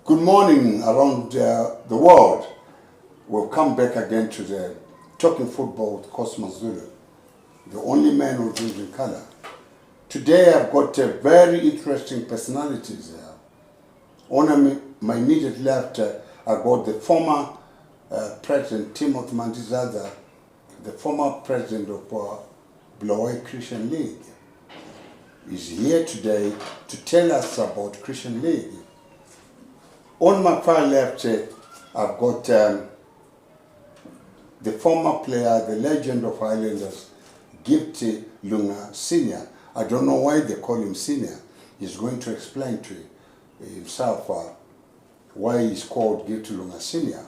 Good morning around the world. We'll come back again to the Talking Football with Cosmas Zulu, the only man who drinks in color. Today I've got very interesting personalities here. On my immediate left, I've got the former President Timothy Mandizadza, the former President of Bulawayo Christian League. He's here today to tell us about Christian League. On my far left, I've got the former player, the legend of Highlanders, Gifty Lunga Sr. I don't know why they call him Senior. He's going to explain to himself why he's called Gifty Lunga Sr.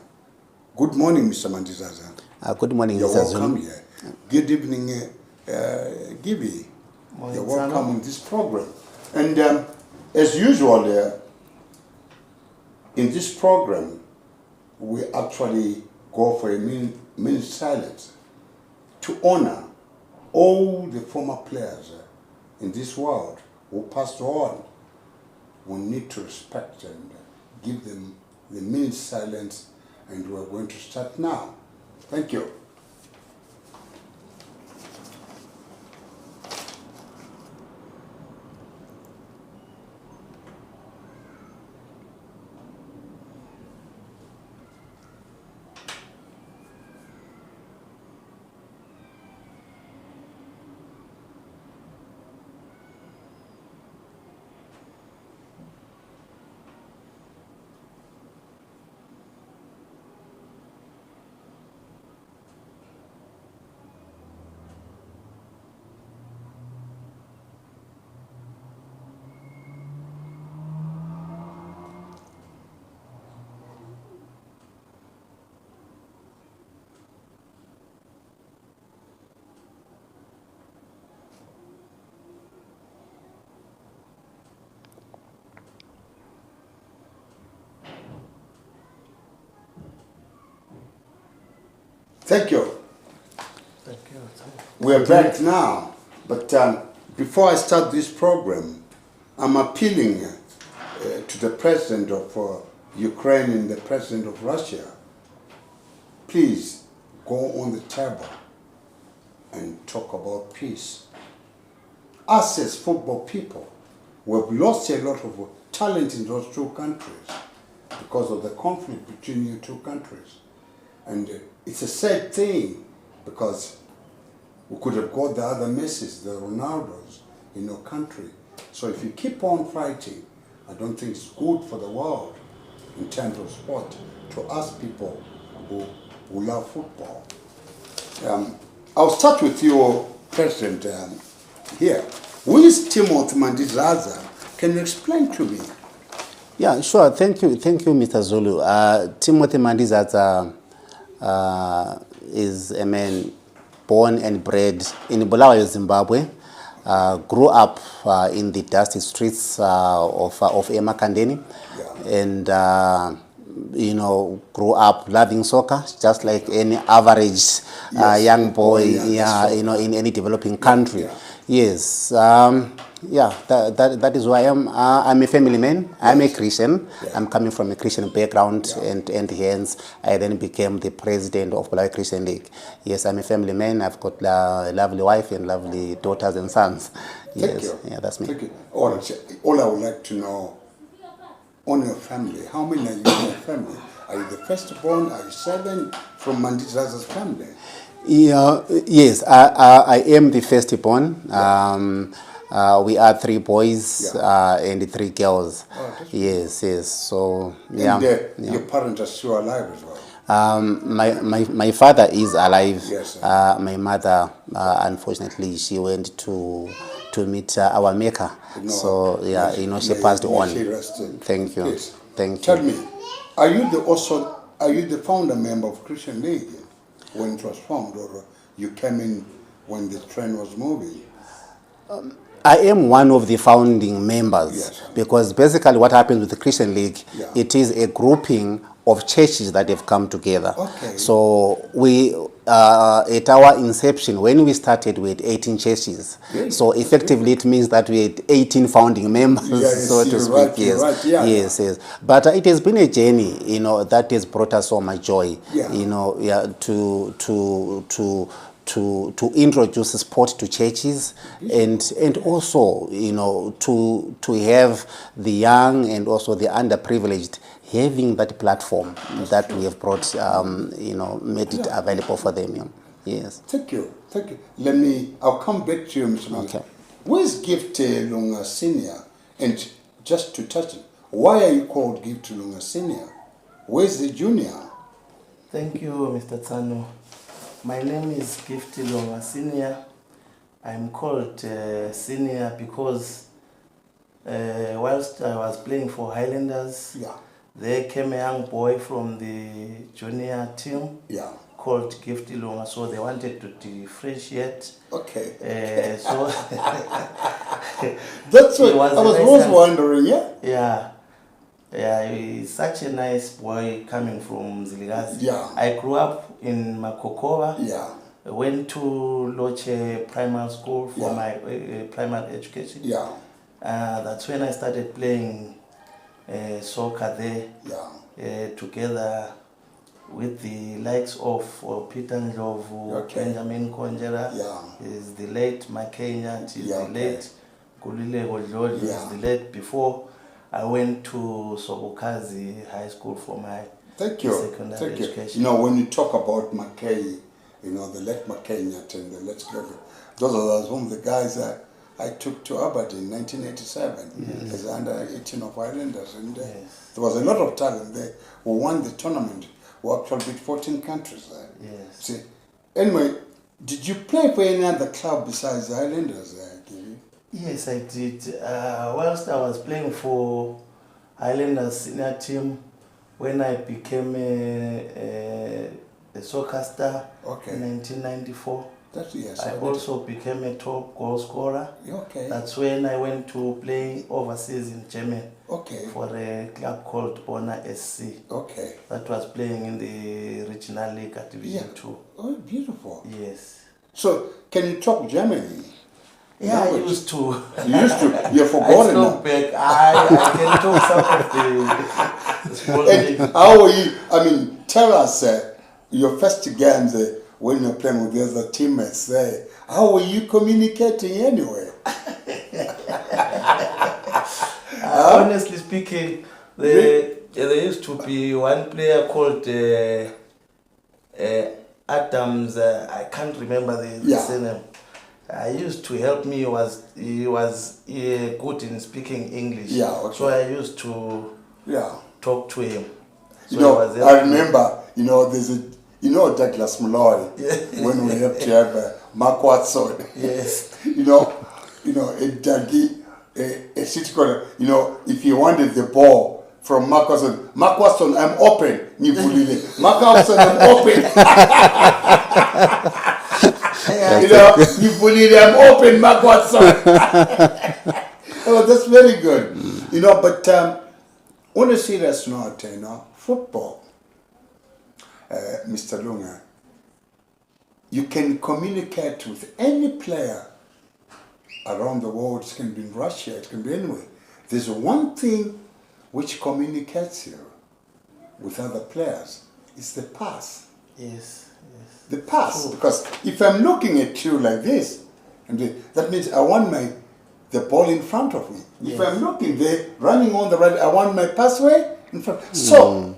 Good morning, Mr. Mandizadza. Good morning, You're Mr. welcome Zulu. here. Good evening, Gibby. You're welcome in this program. And as usual, in this program, we actually go for a minute silence to honor all the former players in this world who passed on. We need to respect and give them the minute silence, and we're going to start now. Thank you. Thank you. Thank you. We're back now, but before I start this program, I'm appealing to the President of Ukraine and the President of Russia. Please go on the table and talk about peace. Us as football people, we've lost a lot of talent in those two countries because of the conflict between your two countries. And it's a sad thing because we could have got the other Messis, the Ronaldos in our country. So if you keep on fighting, I don't think it's good for the world in terms of sport to us people who love football. I'll start with you, President, here. Who is Timothy Mandizadza? Can you explain to me? Yeah, sure. Thank you, Mr. Zulu. Timothy Mandizadza is a man born and bred in Bulawayo, Zimbabwe. Grew up in the dusty streets of Emakandeni, and you know, grew up loving soccer, just like any average young boy, you know, in any developing country. Yes. Yeah, that is who I am. I'm a family man. I'm a Christian. I'm coming from a Christian background, and hence I then became the president of Bulawayo Christian League. Yes, I'm a family man. I've got a lovely wife and lovely daughters and sons. Thank you. Yeah, that's me. Thank you. All I would like to know, on your family, how many are you in your family? Are you the firstborn? Are you seven from Mandizadza's family? Yeah, yes, I am the firstborn. We are 3 boys and 3 girls. Oh, yes. So and your parents are still alive as well. My father is alive. Yes. My mother, unfortunately, she went to meet our maker. No, so yeah, you know, she passed on. Thank you. Yes. Thank you. Tell me, are you the founder member of Christian League when it was formed, or you came in when the train was moving? I am one of the founding members, because basically what happens with the Christian League, it is a grouping of churches that have come together. Okay. So we at our inception, when we started, we had 18 churches. Yes. So effectively, it means that we had 18 founding members, Yes, so to you're speak. right, Yes, you're right, yeah, yes, yes. But it has been a journey, you know, that has brought us so much joy. Yeah. You know, yeah, to introduce sport to churches, and also, you know, to have the young and also the underprivileged having that platform that we have brought, you know, made it available for them. You know. Yes. Thank you, thank you. I'll come back to you, Mr. Lunga. Okay. Where's Gift Lunga Senior? And just to touch it, why are you called Gift Lunga Senior? Where's the junior? Thank you, Mr. Tsano. My name is Gift Lunga Senior. I'm called Senior because whilst I was playing for Highlanders, Yeah, there came a young boy from the junior team yeah. called Gift Lunga, so they wanted to differentiate. Okay. So That's what He was I a was nice always young- wondering, yeah? yeah, he's such a nice boy coming from Ziligazi. Yeah. I grew up in Makokova. Yeah, I went to Loche Primary School for Yeah. my primary education. yeah, That's when I started playing soccer there, yeah. together with the likes of Peter Ndlovu, Okay. Benjamin Konjera, Yeah. is the late Makenya, is Yeah, the okay. late Gulile Godloli, Yeah. is the late before I went to Sobokazi High School for my Thank you. secondary Thank you. education. You know, when you talk about Mackay, you know, the late Makenya and the late Gregory, those are some of the guys I took to Aberdeen in 1987 as under 18 of Islanders. And there was a lot of talent there. We won the tournament. We actually beat 14 countries there. Yes. See, anyway, did you play for any other club besides the Islanders there, Gibby? Yes, I did. Whilst I was playing for Highlanders senior team, when I became a soccer star Okay. in 1994, That's yes. I also became a top goal scorer. Okay. That's when I went to play overseas in Germany Okay. for a club called Bona SC. Okay. That was playing in the regional league at Division 2. Oh, beautiful. Yes. So, can you talk German? Yeah, I Language? used to. You used to. You're I forgotten now. spoke back. I can talk some of the small And things. how were you? I mean, tell us your first games when you're playing with the other teammates there. How were you communicating anyway? Honestly speaking, there used to be one player called Adams. I can't remember the surname. He used to help me. He was good in speaking English. Yeah, okay. So I used to talk to him. So You know, he was I helping me. remember, you know, Douglas Malloy, when we have to have Mark Watson. Yes. you know, a Dougie, a city corner, you know, if you wanted the ball from Mark Watson, I'm open. Nibulile. Mark Watson, I'm open. You know, Nibulile, I'm open, Mark Watson. Oh, that's very good. You know, but on a serious note, you know, football, Mr. Lunga, you can communicate with any player around the world. It can be in Russia, it can be anywhere. There's one thing which communicates you with other players. It's the pass. Yes. The pass. True. Because if I'm looking at you like this, and that means I want the ball in front of me. If I'm looking there, running on the right, I want my passway in front. So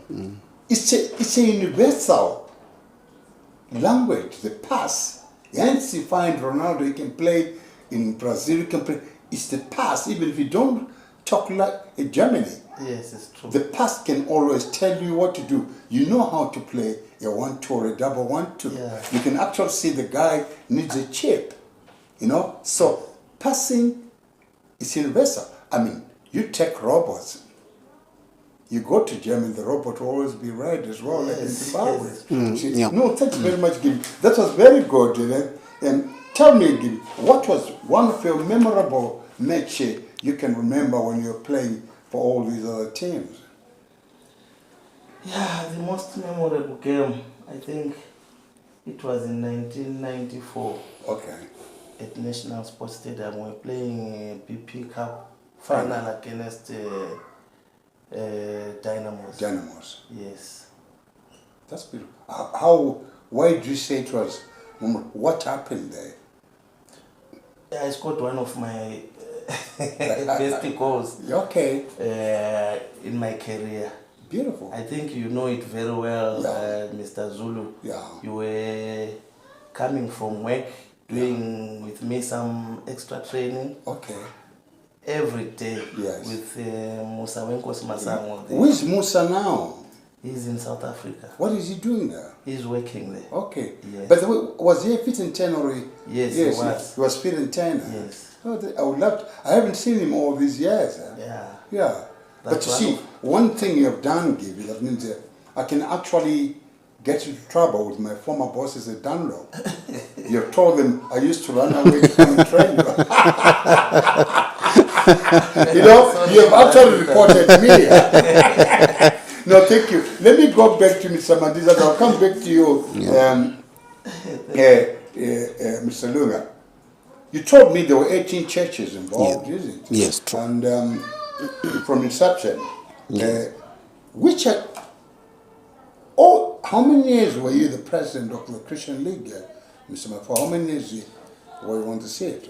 it's a universal language, the pass. Hence you find Ronaldo, he can play in Brazil, he can play. It's the pass, even if you don't talk like in Germany. Yes, it's true. The pass can always tell you what to do. You know how to play a 1-2 or a double 1-2. Yeah. You can actually see the guy needs a chip, you know. So passing is universal. I mean, you take robots. You go to Germany, the robot will always be right as well, like in Zimbabwe. Yeah. No, thanks very much, Gil. That was very good. You know? And tell me, Gil, what was one of your memorable matches you can remember when you were playing for all these other teams? Yeah, the most memorable game, I think It was in 1994 Okay. at National Sports Stadium. We were playing BP Cup final against Dynamos. Dynamos. Yes. That's beautiful. Why do you say it was? What happened there? I scored one of my best goals. Okay. In my career. Beautiful. I think you know it very well, Yeah. Mr. Zulu. Yeah. You were coming from work, doing with me some extra training. Okay. Every day. Yes. With Musa Wenkos Masango. Who is Musa now? He's in South Africa. What is he doing there? He's working there. Okay. Yes. But was he a fit and ten or Yes, he was. He was fit and ten. Yes. Oh, I would love to. I haven't seen him all these years. Yeah. Yeah. But you see, one thing you have done, Gibby, that means I can actually get into trouble with my former bosses at Dunlop. You have told them I used to run away from train. You know, you have actually reported me. No, thank you. Let me go back to Mr. Mandizadza. I'll come back to you, Mr. Lunga. You told me there were 18 churches involved, isn't it? Yes, true. And from inception, how many years were you the president of the Christian League, Mr. Mafo? How many years were you on the seat?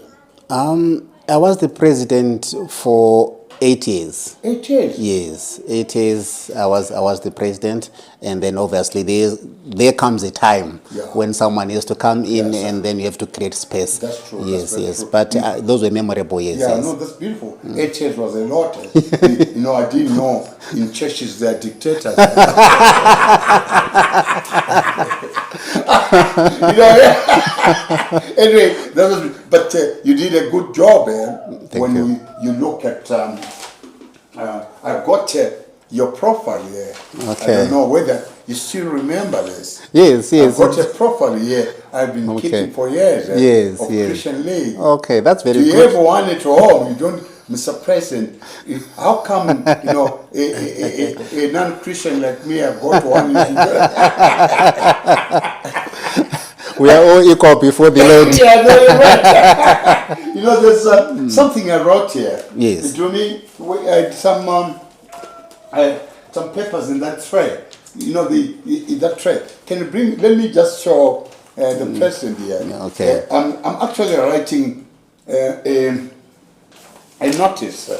I was the president for 8 years. 8 years? Yes, 8 years I was the president, and then obviously there comes a time when someone has to come in, and then you have to create space. That's true. Yes, that's yes, true. but those were memorable years. Yeah, yes. no, that's beautiful. 8 years was a lot. You know, I didn't know in churches there are dictators. You know, anyway, but you did a good job when you look at. I've got your profile here. Okay. I don't know whether you still remember this. Yes, yes. I've got a profile here. I've been keeping for years. Yes, of yes. Christian League. Okay, that's very Do you good. ever want it to home? You don't, Mr. President. How come a non-Christian like me have got one? We are all equal before the Lord. Yeah, no, you're right. You know, there's something I wrote here. Yes. Do me? We had some papers in that tray. You know, in that tray. Can you bring? Let me just show the president here. Okay. I'm actually writing a notice,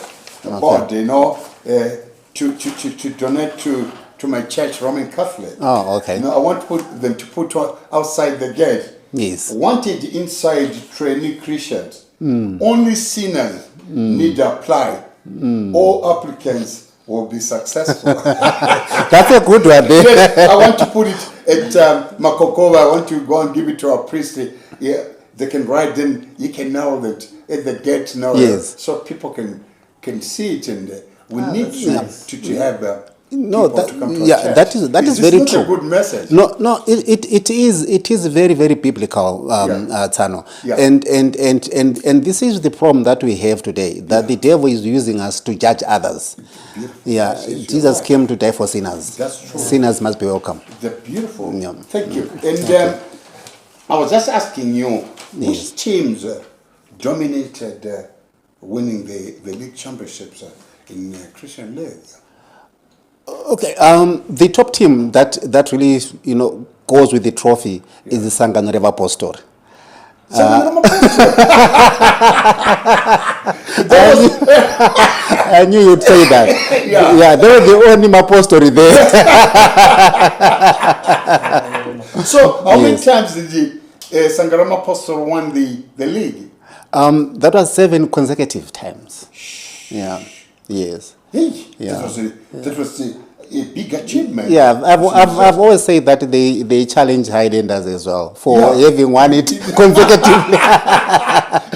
a board, you know, to donate to my church, Roman Catholic. Oh, okay. You know, I want them to put outside the gate. Yes. Wanted inside trainee Christians. Only sinners need to apply. All applicants will be successful. That's a good one. Yes, I want to put it at Makokova. I want to go and give it to our priest. Yeah, they can write, then you can know that at the gate now. Yes. So people can see it, and we need to have No, people to come to yeah, our church. that is very not true. A good message. No, it is very, very biblical, Tano. Yeah. And this is the problem that we have today, that the devil is using us to judge others. Beautiful. Yeah, Yes, Jesus came to die for sinners. That's true. Sinners must be welcome. They're beautiful. Yeah. Thank you. And I was just asking you, which teams dominated winning the league championships in Christian League? Okay, the top team that really goes with the trophy is the Sangano River Pastor. I knew you'd say that. Yeah, they were the only Mapostori there. So, how many times did the Sangarama Apostle won the league? That was 7 consecutive times. Yeah. Yes. Hey, Yeah. That was a big achievement. Yeah, I've always said that they challenge Highlanders as well for having won it consecutively.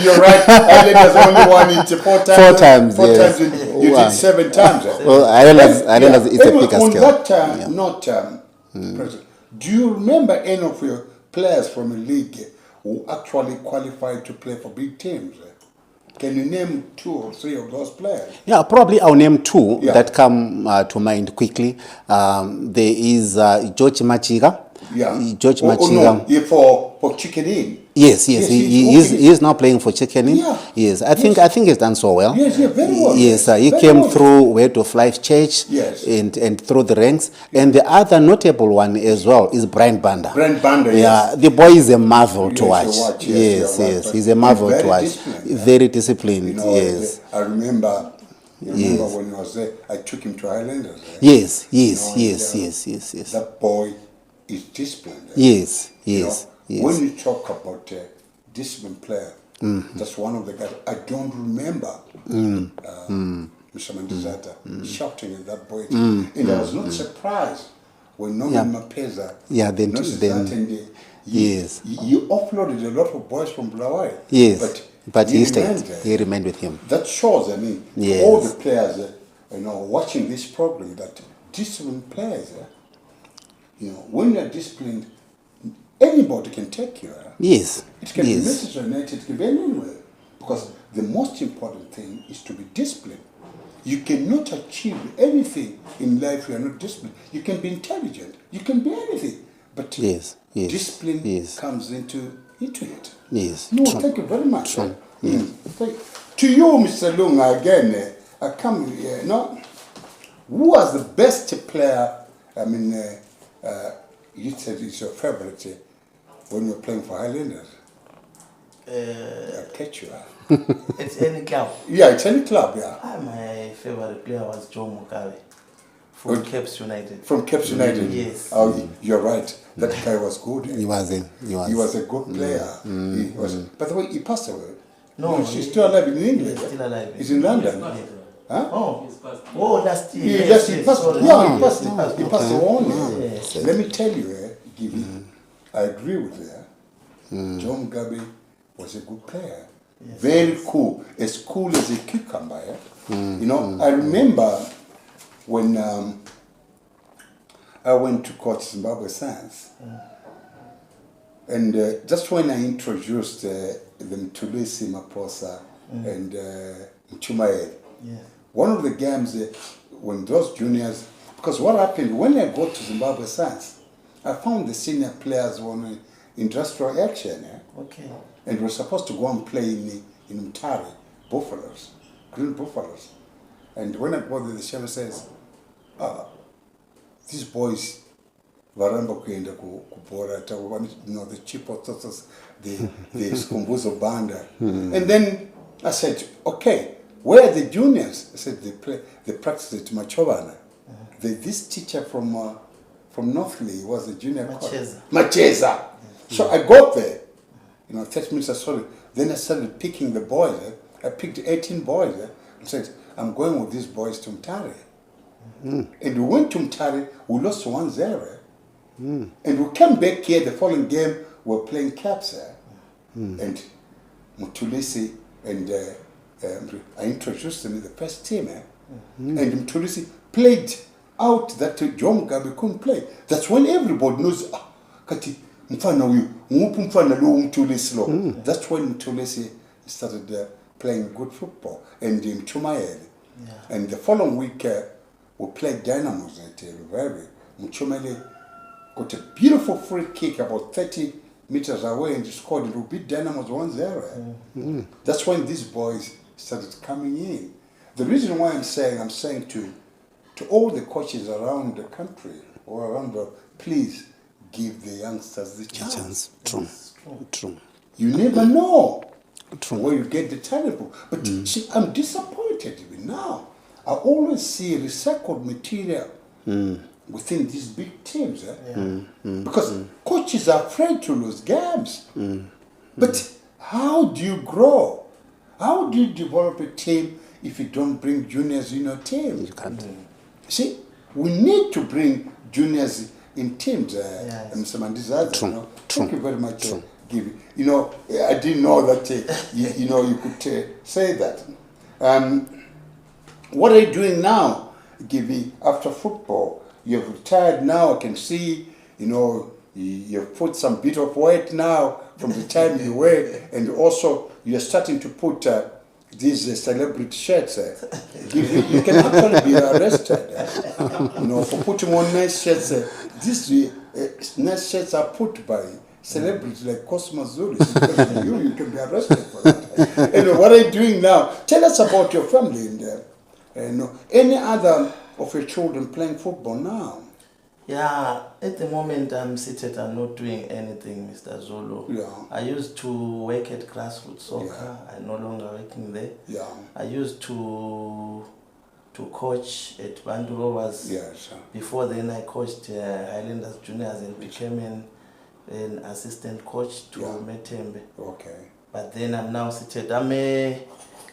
You're right. Highlanders only won it 4 times. 4 times. Four Yes. times. You did 7 times. Well, Highlanders it's a bigger on scale. that President, do you remember any of your players from a league who actually qualified to play for big teams? Can you name 2 or 3 of those players? Yeah, probably I'll name 2 that come to mind quickly. There is George Machiga. George Oh, Machiga. no, yeah, for Chicken Inn. Yes, he is now playing for Chicken Inn. Yeah. Yes, I think he's done so well. Yes, yeah, very well. Yes, he Very came well. through Word of Life Church. Yes. And through the ranks. And the other notable one as well is Brian Banda. Brian Banda, yeah, yes. the boy is a marvel to Yes, watch. yes, Yes, right, he's a marvel very to watch. disciplined, Very disciplined. You know, yes. I remember Yes. when he was there, I took him to Highlanders. Yes, You know, yes. That boy is disciplined. Yes, You know, yes, yes. When you talk about disciplined player, that's one of the guys. I don't remember Mr. Mandizadza shouting at that boy. And I was not surprised when Norman Mapeza noticed that, and he offloaded a lot of boys from Bulawayo. Yes, but he stayed. remained there. He remained with him. That shows, I mean, Yes. all the players, watching this program, that disciplined players, when you're disciplined, anybody can take you. Yes. It can be yes. Manchester United, it can be anywhere. Because the most important thing is to be disciplined. You cannot achieve anything in life if you are not disciplined. You can be intelligent, you can be anything. But Yes. discipline comes into it. Yes. No, True. thank you very much. True. To you, Mr. Lunga, again, I come here, who was the best player, I mean, you said it's your favorite when you're playing for Highlanders? I'll catch you. It's any club. Yeah, it's any club, yeah. My favorite player was Joe Mugabe from Caps United. From Caps United? Yes. Oh, you're right. That guy was good. He was. He was a good player. He was. By the way, he passed away. No, he's still alive in England. He's still alive. He's in London. Huh? Last year. He passed. Sorry. Yeah, he passed on. Yes. Let me tell you, Gibby, I agree with you. John Mugabe was a good player. Yes. Very cool. As cool as a cucumber. I remember when I went to coach Zimbabwe Science. And just when I introduced them to Lucy Maposa and Mchumael, one of the games when those juniors, because what happened, when I got to Zimbabwe Science, I found the senior players on industrial action. Okay. And we were supposed to go and play in Mtare, Buffaloes, Green Buffaloes. And when I got there, the chairman says, these boys, varamba kuenda kubora, the cheap autos, the skumbuzo banda. And then I said, okay, where are the juniors? I said, they practice at Machovana. This teacher from Northley was a junior coach. Macheza. So I got there, 30 minutes I saw it. Then I started picking the boys. I picked 18 boys and said, I'm going with these boys to Mtare. And we went to Mtare, we lost 1-0. And we came back here the following game, we were playing Caps. And Mutulisi and I introduced them in the first team. And Mutulisi played out that John Mugabe couldn't play. That's when everybody knows, Kati, that's when Mutulisi started playing good football. And Mchumael. And the following week, we played Dynamos at Ruveri. Mchumael got a beautiful free kick about 30 meters away and scored. And we beat Dynamos 1-0. That's when these boys started coming in. The reason why I'm saying to all the coaches around the country or around the world, please give the youngsters the chance. True. You never know where you get the talent from. But see, I'm disappointed even now. I always see recycled material within these big teams. Because coaches are afraid to lose games. But how do you grow? How do you develop a team if you don't bring juniors in your team? You can't. See, we need to bring juniors in teams. Mr. Mandizadza, thank you very much, Gibby. I didn't know that you could say that. What are you doing now, Gibby, after football? You've retired now, I can see, you've put some bit of weight now from the time you were, and also you're starting to put these celebrity shirts. You can actually be arrested for putting on nice shirts. nice shirts are put by celebrities like Cosmas Zulu. Because you can be arrested for that. Anyway, what are you doing now? Tell us about your family and any other of your children playing football now. Yeah, at the moment I'm seated, I'm not doing anything, Mr. Zulu. Yeah. I used to work at grassroots soccer. I'm no longer working there. Yeah. I used to coach at Bantu Rovers. Yes. Before then I coached Highlanders Juniors and became an assistant coach to Metembe. Okay. But then I'm now seated. I'm a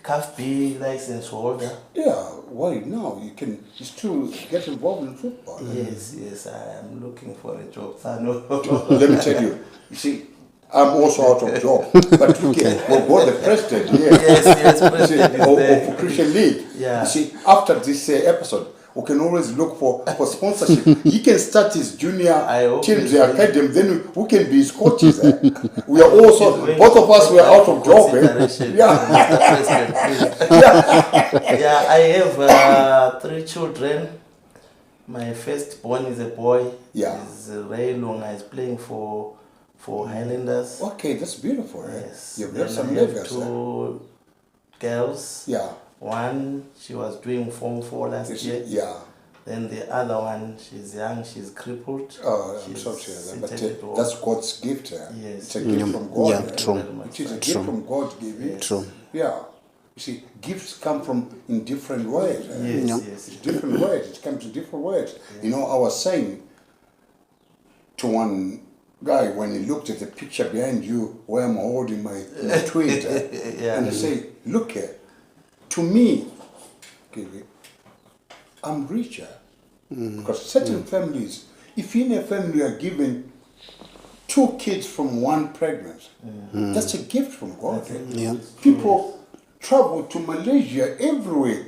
CAF B license holder. Yeah, why now? You can still get involved in football. Yes, I am looking for a job. No. Let me tell you, see, I'm also out of job. But we've got the president here. Yes, president is there. Of Christian League. Yeah. You see, after this episode, we can always look for sponsorship. He can start his junior team, the academy, then we can be his coaches. We are also, both of us were out of job. Yeah, I have 3 children. My firstborn is a boy. Yeah. He's Ray Lunga. He's playing for Highlanders. Okay, that's beautiful. Yes. You've Then got some I have legacy. 2 girls. Yeah. One, she was doing Form 4 last year. Yeah. Then the other one, she's young, she's crippled. Oh, I'm She's sorry to hear that. seated at But home. that's God's gift. Yes. It's a gift from God. Yeah, true. It is a gift from God giving. True. Yeah. You see, gifts come from in different ways. Yes. Different ways. It comes in different ways. Yeah. You know, I was saying to one guy when he looked at the picture behind you where I'm holding my twins, and I say, look here, to me, I'm richer. Because certain families, if in a family you are given 2 kids from one pregnancy, that's a gift from God. People travel to Malaysia everywhere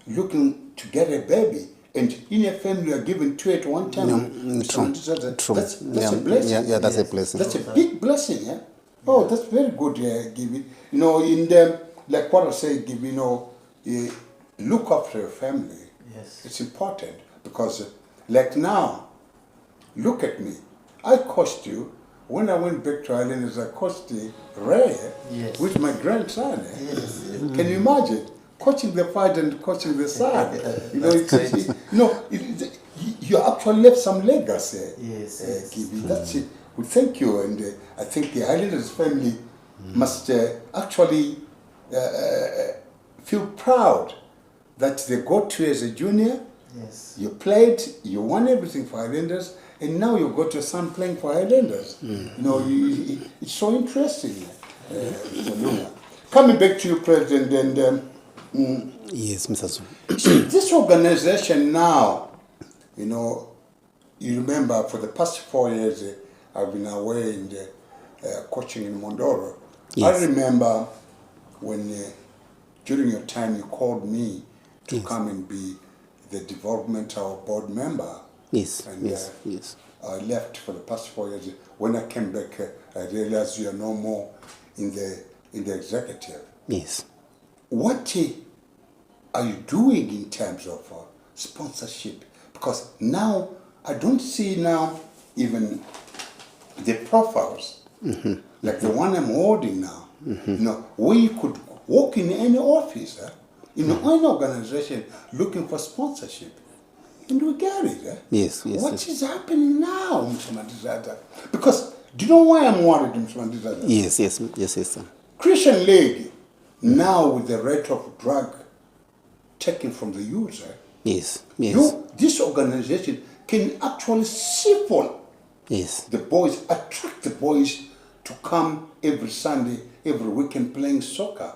looking to get a baby, and in a family you are given 2 at one time. True. That's a blessing. Yeah, that's a blessing. That's a big blessing. Yeah. Oh, that's very good, Gibby. You know, in them, like what I say, Gibby, look after your family. Yes. It's important because, like now, look at me. I coached you. When I went back to Highlanders, I coached Ray with my grandson. Yes. Can you imagine? Coaching the father and coaching the son. You actually left some legacy. Yes. Gibby. That's it. We thank you, and I think the Highlanders family must actually feel proud that they got you as a junior. Yes. You played, you won everything for Highlanders, and now you got your son playing for Highlanders. It's so interesting. Coming back to you, President, and Yes, Mr. Zulu. this organization now, you remember for the past 4 years, I've been away in the coaching in Mondoro. Yes. I remember when during your time you called me to come and be the developmental board member. Yes, And, yes. I left for the past 4 years. When I came back, I realized you are no more in the executive. Yes. What are you doing in terms of sponsorship? Because now I don't see now even the profiles like the one I'm holding now. Where you could walk in any office, in any organization looking for sponsorship, and we get it. Yes. What is happening now, Mr. Mandizadza? Because do you know why I'm worried, Mr. Mandizadza? Yes, sir. Christian League, now with the rate of drug taken from the user, Yes. this organization can actually siphon the boys, attract the boys to come every Sunday, every weekend playing soccer.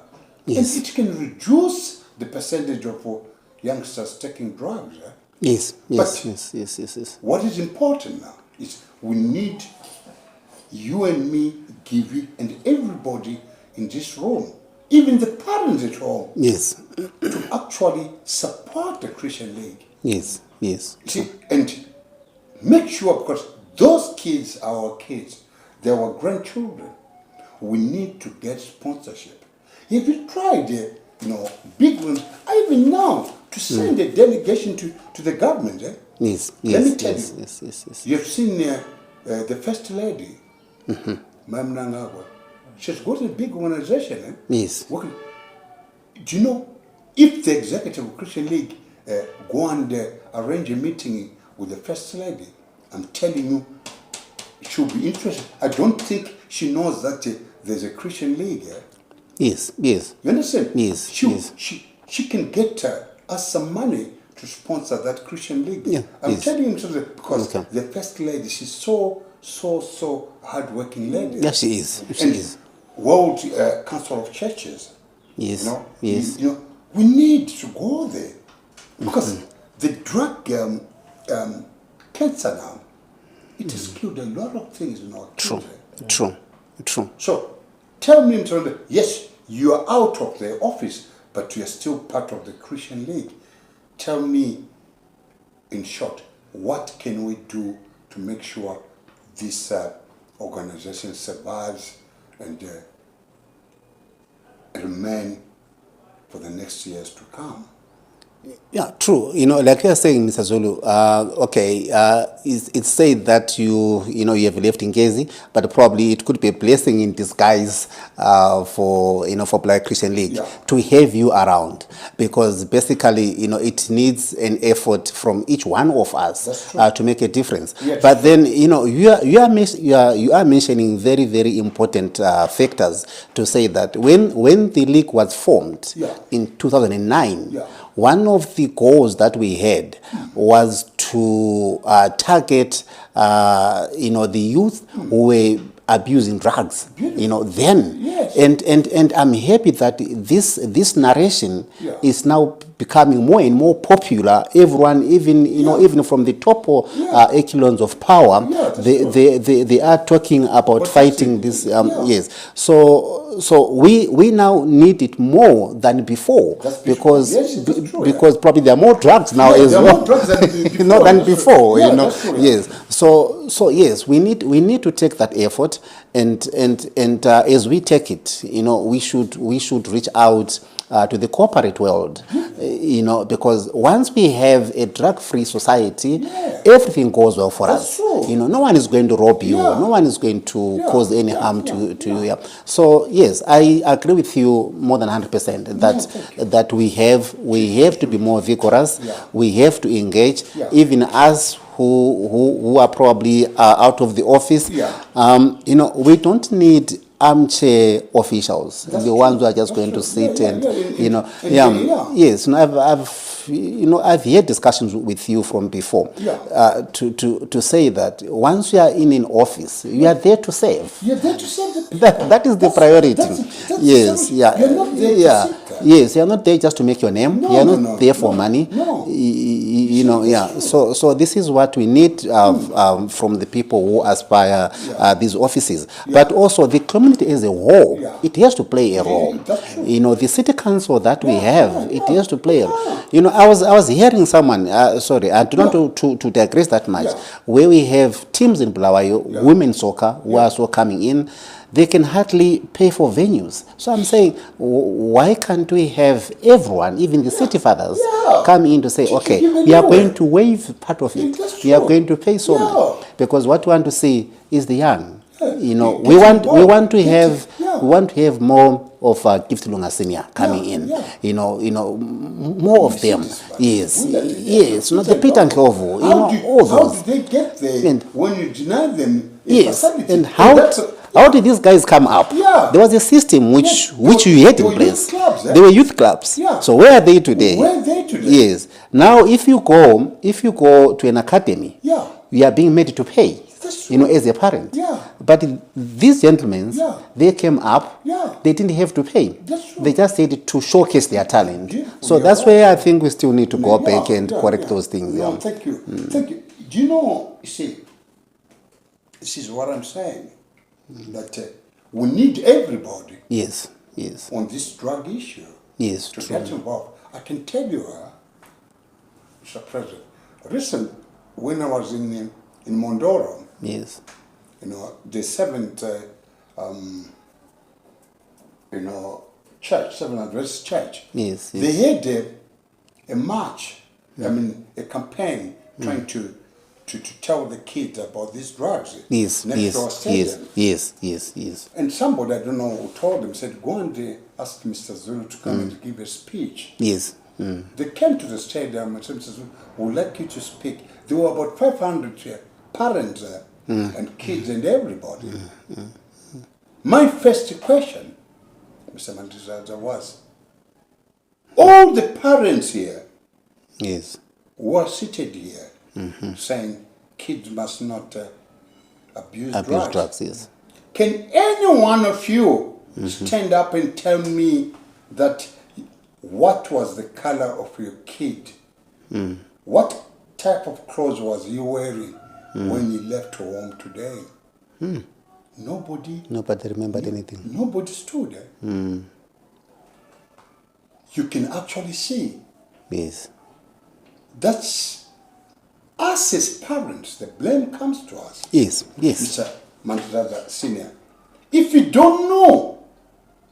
Yes. And it can reduce the percentage of youngsters taking drugs. Yes. What is important now is we need you and me, Givy, and everybody in this room, even the parents at home, Yes. to actually support the Christian League. Yes. See, and make sure, because those kids are our kids, they're our grandchildren. We need to get sponsorship. If you tried, big ones, even now, to send a delegation to the government. Yes, Let me yes, tell yes, you, yes, yes, yes. you've seen the First Lady, Ma'am Nangagwa. She's got a big organization. Yes. Working. Do you know, if the executive of Christian League go and arrange a meeting with the First Lady, I'm telling you, she'll be interested. I don't think she knows that there's a Christian League. Yes, yes. You understand? Yes, yes. She can get us some money to sponsor that Christian League. Yeah, I'm yes. telling you, because Okay. the First Lady, she's so hard-working lady. Yeah, she is. She And is. World Council of Churches. Yes, You know, yes. you know, we need to go there because the drug cancer now, it has killed a lot of things in our True, country. true. So, tell me, yes, you are out of the office, but you are still part of the Christian League. Tell me, in short, what can we do to make sure this organization survives and remain for the next years to come? Yeah, true. You know, like you are saying, Mr. Zulu, it's said that you have left Ngezi, but probably it could be a blessing in disguise for Bulawayo Christian League to have you around, because basically, it needs an effort from each one of us to make a difference. Yes. But then, you are mentioning very, very important factors to say that when the league was formed in 2009. One of the goals that we had was to target, the youth who were abusing drugs. Then, Yes. and I'm happy that this narration is now becoming more and more popular. Everyone, even from the top echelons of power, they are talking about fighting this. Yes. So we now need it more than before, because because probably there are more drugs now as there are well. more drugs than before. That's true. Yes. So yes, we need to take that effort, and as we take it, we should reach out to the corporate world, because once we have a drug-free society, everything goes well for us. True. No one is going to rob you. No one is going to cause any harm to you. Yeah. So yes, I agree with you more than 100% that we have to be more vigorous. We have to engage, even us who are probably out of the office. We don't need armchair officials, the ones who are just going to sit Yes, I've had discussions with you from before to say that once you are in an office, you are there to serve. You're there to serve the people. That is the priority. Yes, You're not there to sit there. Yes, you're not there just to make your name. You're not there for money. No. So this is what we need from the people who aspire these offices. But also the community as a whole, it has to play a role. The city council that we have, it has to play a role. I was hearing someone, sorry, I don't want to digress that much, where we have teams in Bulawayo, women's soccer, who are also coming in. They can hardly pay for venues. So I'm saying, why can't we have everyone, even the city fathers, come in to say, okay, we are going to waive part of it. We are going to pay so much. Because what we want to see is the young. We want to have more of Gift Lunga Senior coming in. More of them. Yes. Not the Peter and Clovo. All those. How did they get there when you deny them? Yes. And how did these guys come up? There was a system which you had in place. They were youth clubs. So where are they today? Yes. Now if you go to an academy, you are being made to pay. As a parent. But these gentlemen, they came up, they didn't have to pay. They just said to showcase their talent. So that's where I think we still need to go back and correct those things. No, thank you. Thank you. Do you know, this is what I'm saying, that we need everybody on this drug issue to get involved. I can tell you, Mr. President, recently, when I was in Mondoro, the seventh, church, Seventh Adventist Church, they had a march, a campaign trying to tell the kids about these drugs Yes, next to our stadium. yes. And somebody, I don't know who told them, said, go and ask Mr. Zulu to come and give a speech. Yes. They came to the stadium and said, Mr. Zulu, we would like you to speak. There were about 500 parents and kids and everybody. My first question, Mr. Mandizadza, was, all the parents here Yes. were seated here saying kids must not abuse drugs. Yes. Can any one of you stand up and tell me that what was the color of your kid? What type of clothes was he wearing when he left home today? Nobody remembered anything. Nobody stood there. You can actually see. Yes. That's us as parents. The blame comes to us. Yes. Mr. Mandizadza Senior. If you don't know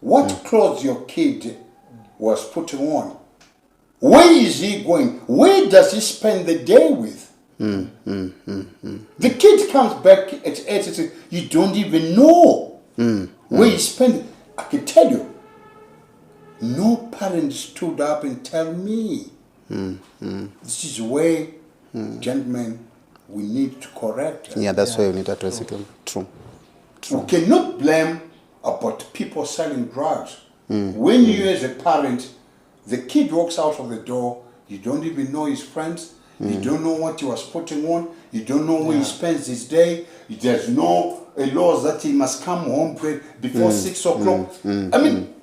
what clothes your kid was putting on, where is he going? Where does he spend the day with? The kid comes back at 8, you don't even know where he spent. I can tell you, no parent stood up and tell me. This is where, gentlemen, we need to correct. Yeah, that's why we need to address it. True. We cannot blame about people selling drugs. When you as a parent, the kid walks out of the door, you don't even know his friends, you don't know what he was putting on, you don't know where he spends his day, there's no laws that he must come home before 6 o'clock. I mean,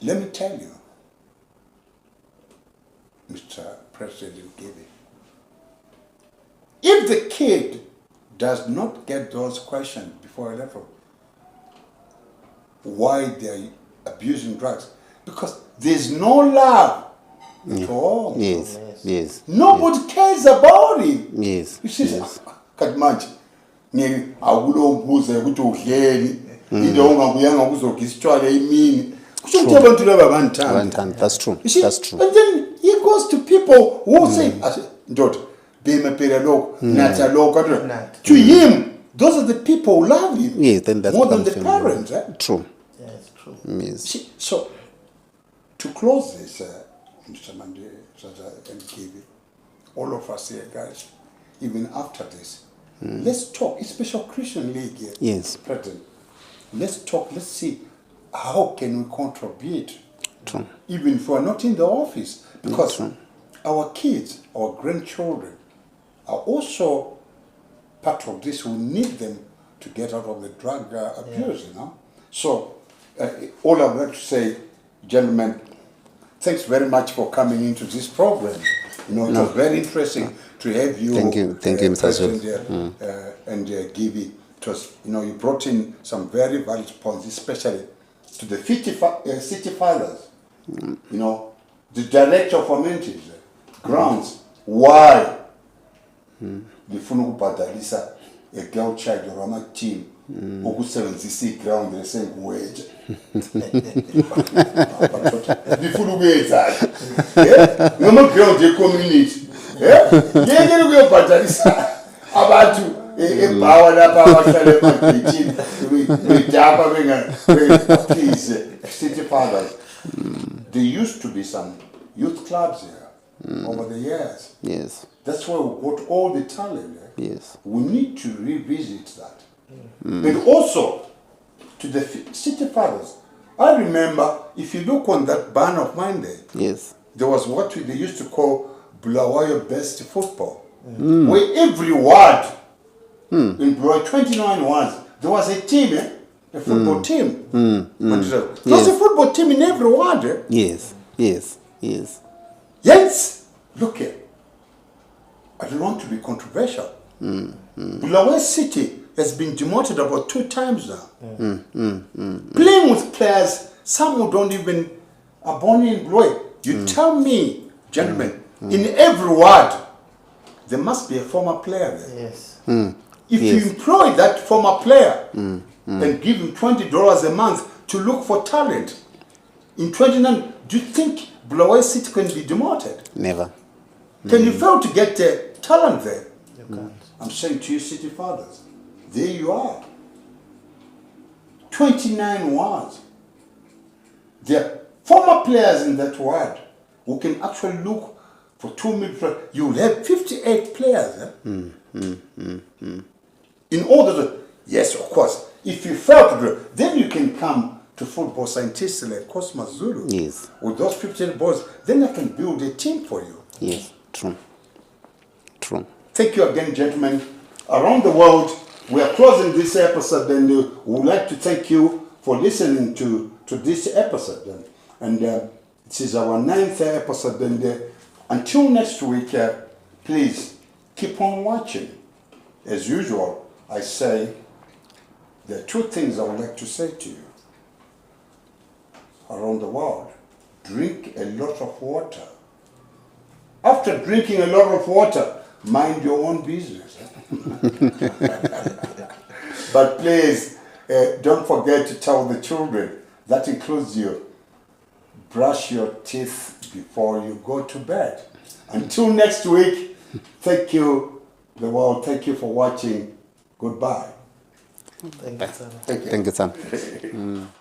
let me tell you, Mr. President Gibby, if the kid does not get those questions before 11, why they're abusing drugs? Because there's no love at all. Yes. Nobody cares about him. Yes. You see, Kadmanji, awulombuze ukuthi udleni into ongabuyanga ukuzogistwala imini. Kusho abantu laba bantanda. That's true. You see, That's true. and then he goes to people who say, "Ndod, bemepela lokho, natha lokho." To him, those are the people who love him. Yes, then that's more than the parents. True. Yes, true. Yes. See, so, to close this, Mr. Mandizadza and Gibby, all of us here, guys, even after this, let's talk, especially Christian League here. Yes. President, let's talk, let's see how can we contribute. True. Even if we're not in the office, because our kids, our grandchildren are also part of this. We need them to get out of the drug abuse, you know. So, all I would like to say, gentlemen, thanks very much for coming into this program. You know, it was very interesting to have you. Thank you, Mr. Zulu. And Gibby. It was, you know, you brought in some very valid points, especially to the city fathers. You know, the director for Mantis grounds. Why? Lifuna ukubhadalisa a girl child or a team ukusebenzisa ground lesengweje. Lifuna ukwenza. Noma ground ye community. Yeke ukuyobhadalisa abantu ebawa lapha abahlala emagcitini bedapha please city fathers. There used to be some youth clubs here over the years. Yes. That's where we got all the talent. Yes. We need to revisit that. And also, to the city fathers, I remember, if you look on that banner of mine there, Yes. there was what they used to call Bulawayo Best Football, where every ward, in Bulawayo, 29 wards, there was a team, a football team. There was a football team in every ward. Yes. Yes, look here. I don't want to be controversial. Bulawayo City has been demoted about 2 times now. Playing with players, some who don't even are born in Bulawayo. You tell me, gentlemen, in every ward, there must be a former player there. Yes. If you employ that former player and give him $20 a month to look for talent, In 29, do you think Bulawayo City can be demoted? Never. Can you fail to get talent there? You can't. I'm saying to you, city fathers, there you are. 29 wards. There are former players in that ward who can actually look for 2 million players. You will have 58 players. In order to, yes, of course, if you fail to do it, then you can come to football scientists like Cosmas Zulu. Yes. With those 58 boys, then I can build a team for you. Yes, true. True. Thank you again, gentlemen. Around the world, we are closing this episode, and we would like to thank you for listening to this episode. And this is our 9th episode. And until next week, please keep on watching. As usual, I say there are 2 things I would like to say to you. Around the world, drink a lot of water. After drinking a lot of water, mind your own business. But please, don't forget to tell the children, that includes you, brush your teeth before you go to bed. Until next week, thank you, the world. Thank you for watching. Goodbye. Thank you, sir. Thank you. Thank you, Sam.